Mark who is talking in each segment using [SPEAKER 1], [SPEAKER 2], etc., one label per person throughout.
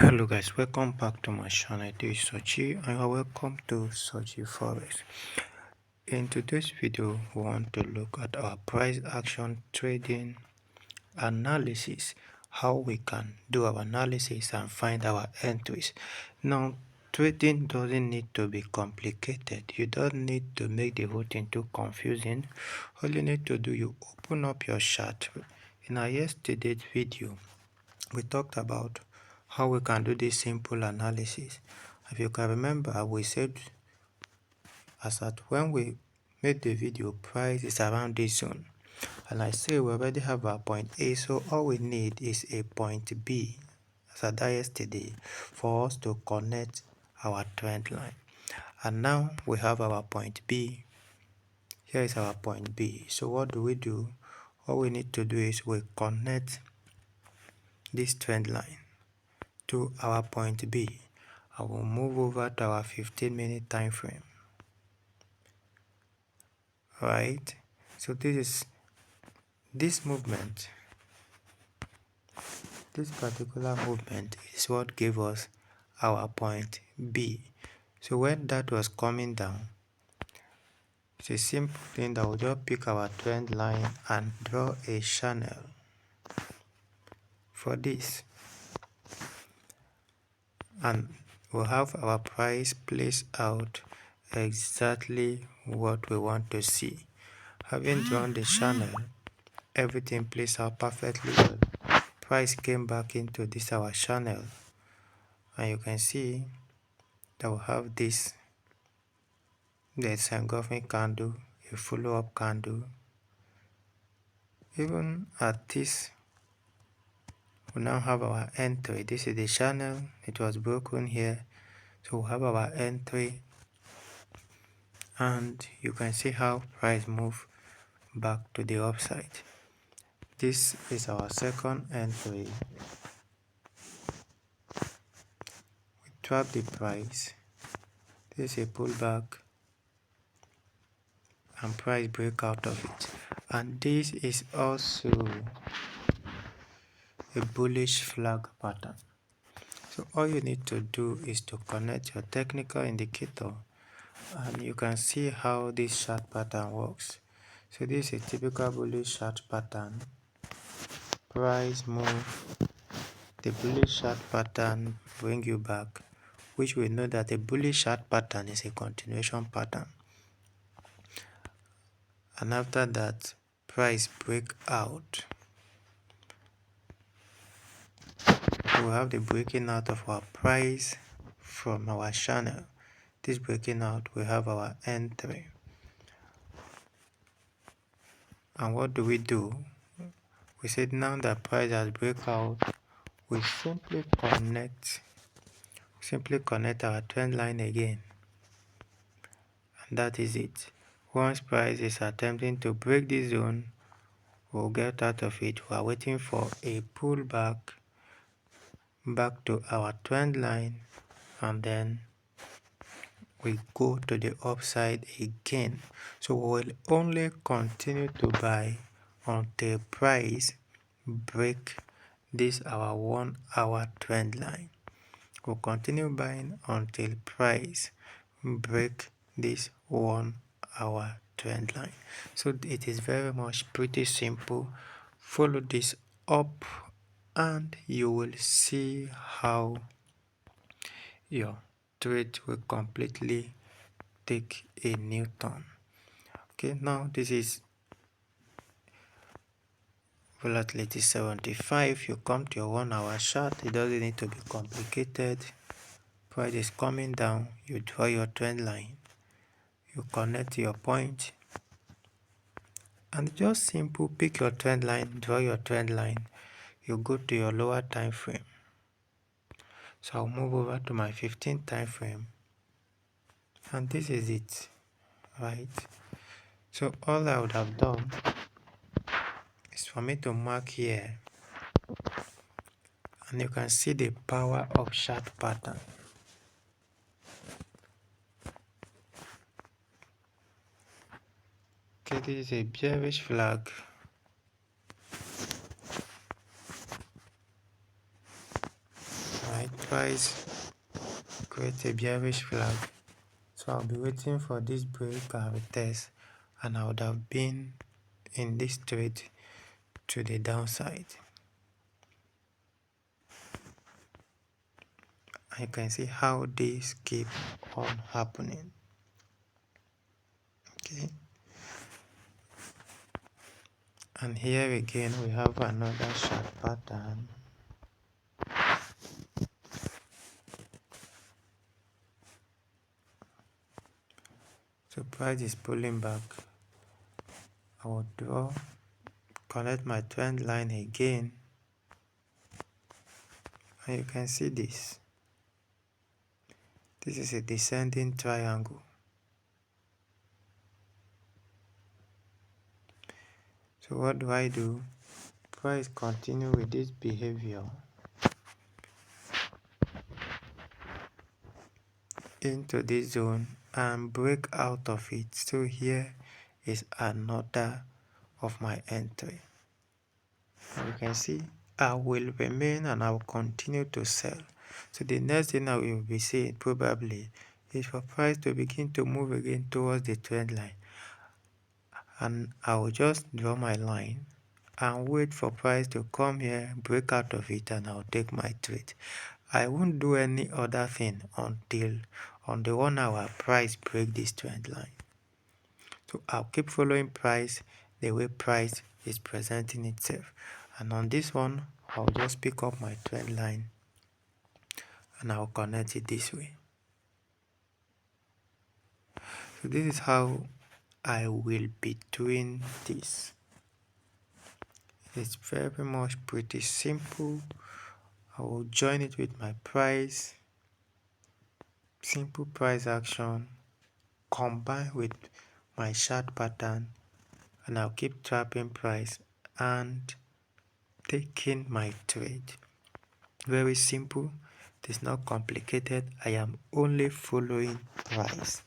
[SPEAKER 1] Hello guys, welcome back to my channel. This is Sochi and you are welcome to Sochi Forex. In today's video, we want to look at our price action trading analysis, how we can do our analysis and find our entries. Now, trading doesn't need to be complicated. You don't need to make the whole thing too confusing. All you need to do, you open up your chart. In our yesterday's video, we talked about how we can do this simple analysis. If you can remember, we said as at when we made the video, price is around this zone, and I say we already have our point A, so all we need is a point B as at that yesterday for us to connect our trend line. And now we have our point B. Here is our point B. So what do? All we need to do is we connect this trend line to our point B. I will move over to our 15-minute time frame. Right, so this particular movement is what gave us our point B. So when that was coming down, it's a simple thing that we'll just pick our trend line and draw a channel for this, and we'll have our price placed out exactly what we want to see. Having drawn the channel, everything plays out perfectly well. Price came back into this our channel, and you can see that we have this, there's engulfing candle, a follow-up candle. Even at this, we now have our entry. This is the channel, it was broken here, so we have our entry, and you can see how price move back to the upside. This is our second entry. We trap the price. This is a pullback and price break out of it, and this is also a bullish flag pattern. So all you need to do is to connect your technical indicator, and you can see how this chart pattern works. So this is a typical bullish chart pattern. Price move, the bullish chart pattern bring you back, which we know that a bullish chart pattern is a continuation pattern. And after that, price break out. We have the breaking out of our price from our channel. This breaking out, we have our entry. And what do? We said now that price has break out, we simply connect our trend line again, and that is it. Once price is attempting to break this zone, we'll get out of it. We are waiting for a pullback back to our trend line, and then we go to the upside again. So we'll only continue to buy until price break this our 1 hour trend line. We'll continue buying until price break this 1 hour trend line. So it is very much pretty simple. Follow this up and you will see how your trade will completely take a new turn. Okay, now this is volatility 75. You come to your 1 hour chart, it doesn't need to be complicated. Price is coming down, you draw your trend line, you connect your point, and just simple, pick your trend line, draw your trend line, you go to your lower time frame. So I'll move over to my 15th time frame, and this is it, right? So all I would have done is for me to mark here, and you can see the power of chart pattern. Okay, this is a bearish flag. right? Price create a bearish flag. So I'll be waiting for this break and retest, and I would have been in this trade to the downside. You can see how this keep on happening. Okay, and here again we have another sharp pattern. So price is pulling back. I will draw, connect my trend line again, and you can see this. This is a descending triangle. So what do? Price continue with this behavior into this zone and break out of it. So here is another of my entry. You can see I will remain and I will continue to sell. So the next thing I will be seeing probably is for price to begin to move again towards the trend line, and I will just draw my line and wait for price to come here, break out of it, and I'll take my trade. I won't do any other thing until on the 1 hour price break this trend line. So I'll keep following price the way price is presenting itself, and on this one I'll just pick up my trend line and I'll connect it this way. So this is how I will be doing this. It's very much pretty simple. I will join it with my price, simple price action, combine with my chart pattern, and I'll keep trapping price and taking my trade. Very simple. It is not complicated. I am only following price.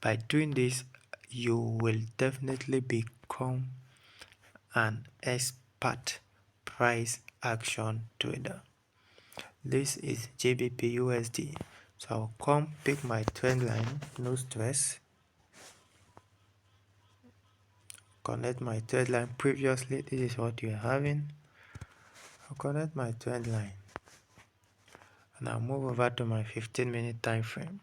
[SPEAKER 1] By doing this, you will definitely become an expert price action trader. This is GBP USD. So I'll come pick my trend line, no stress. Connect my trend line. Previously, this is what you are having. I'll connect my trend line and I'll move over to my 15-minute time frame.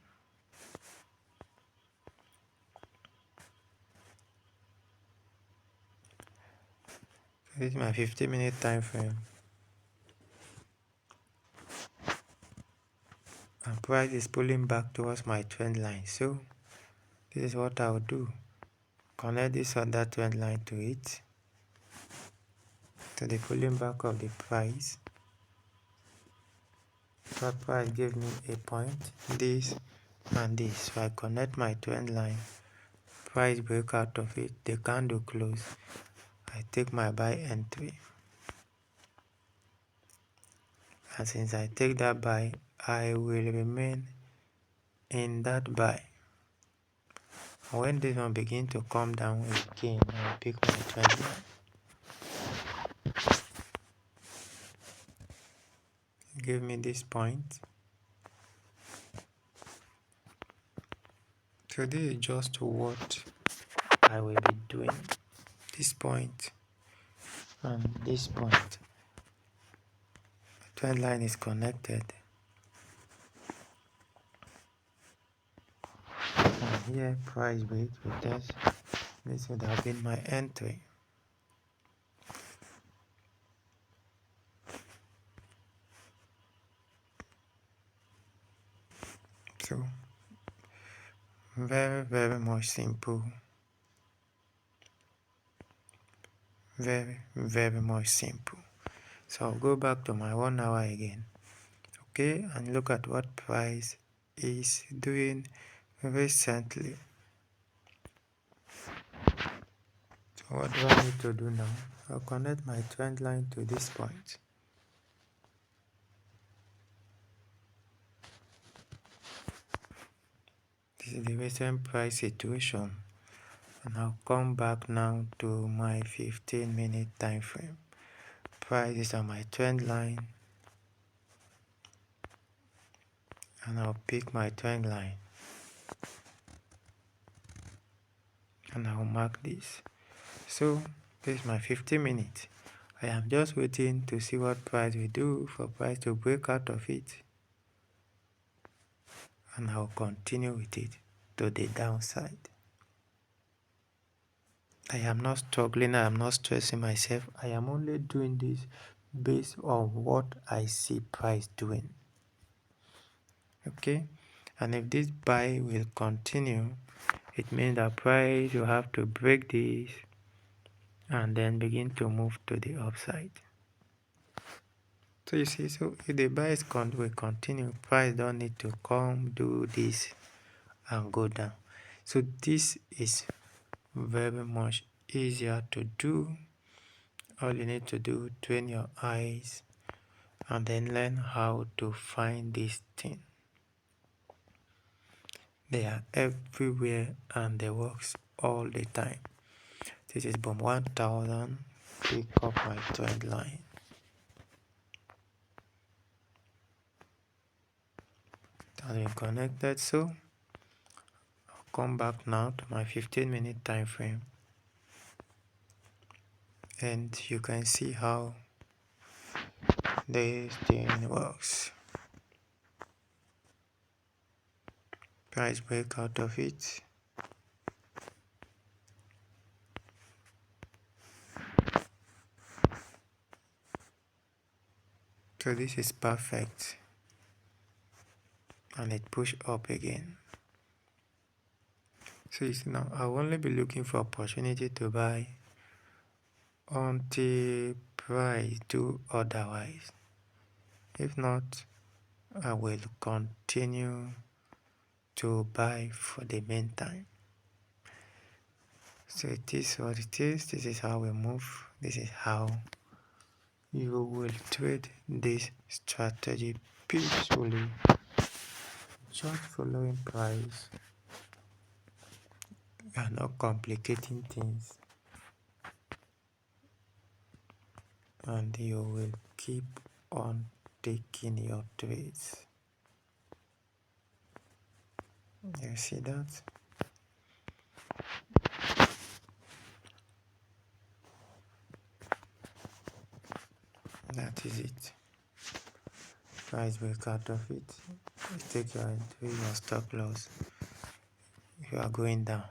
[SPEAKER 1] This is my 15-minute time frame. And price is pulling back towards my trend line. So this is what I'll do. Connect this other trend line to it, to the pulling back of the price. That price gave me a point, this and this. So I connect my trend line, price break out of it, the candle close, I take my buy entry. And since I take that buy, I will remain in that buy. And when this one begin to come down again, I'll pick my trend line. Give me this point. So this is just what I will be doing. This point and this point. The trend line is connected. And here price break with this would have been my entry. So very much simple. Very much simple. So I'll go back to my 1 hour again. Okay, and look at what price is doing recently. So what do I need to do now? I'll connect my trend line to this point. This is the recent price situation, and I'll come back now to my 15-minute time frame. Price is on my trend line. and I'll pick my trend line and I'll mark this. So this is my 15 minutes. I am just waiting to see what price will do for price to break out of it, and I'll continue with it to the downside. I am not struggling, I am not stressing myself. I am only doing this based on what I see price doing. Okay, and if this buy will continue, it means that price will have to break this and then begin to move to the upside. So you see, so if the buy will continue, price don't need to come do this and go down. So this is very much easier to do. All you need to do, train your eyes and then learn how to find this thing. They are everywhere and they works all the time. This is BOM 1000. Pick up my trend line. It has been connected, so I'll come back now to my 15-minute time frame, and you can see how this thing works. Price break out of it. So this is perfect, and it push up again. So you see now, I'll only be looking for opportunity to buy until price do otherwise. If not, I will continue to buy for the meantime. So it is what it is. This is how we move. This is how you will trade this strategy peacefully, just following price and not complicating things, and you will keep on taking your trades. You see that? That is it. Price break out of it. You take your entry, your stop loss. You are going down.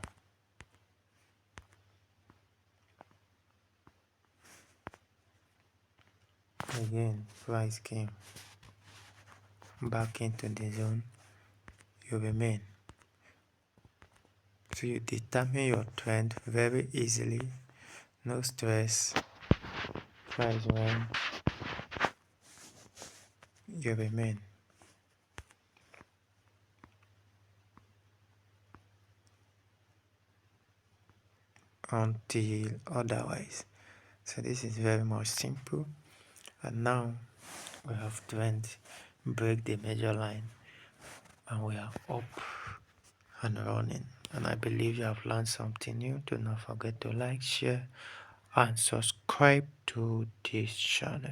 [SPEAKER 1] Again, price came back into the zone. You remain. So you determine your trend very easily. No stress. Price went. You remain. Until otherwise. So this is very much simple. And now we have trend break the major line, and we are up and running. And I believe you have learned something new. Do not forget to like, share and subscribe to this channel.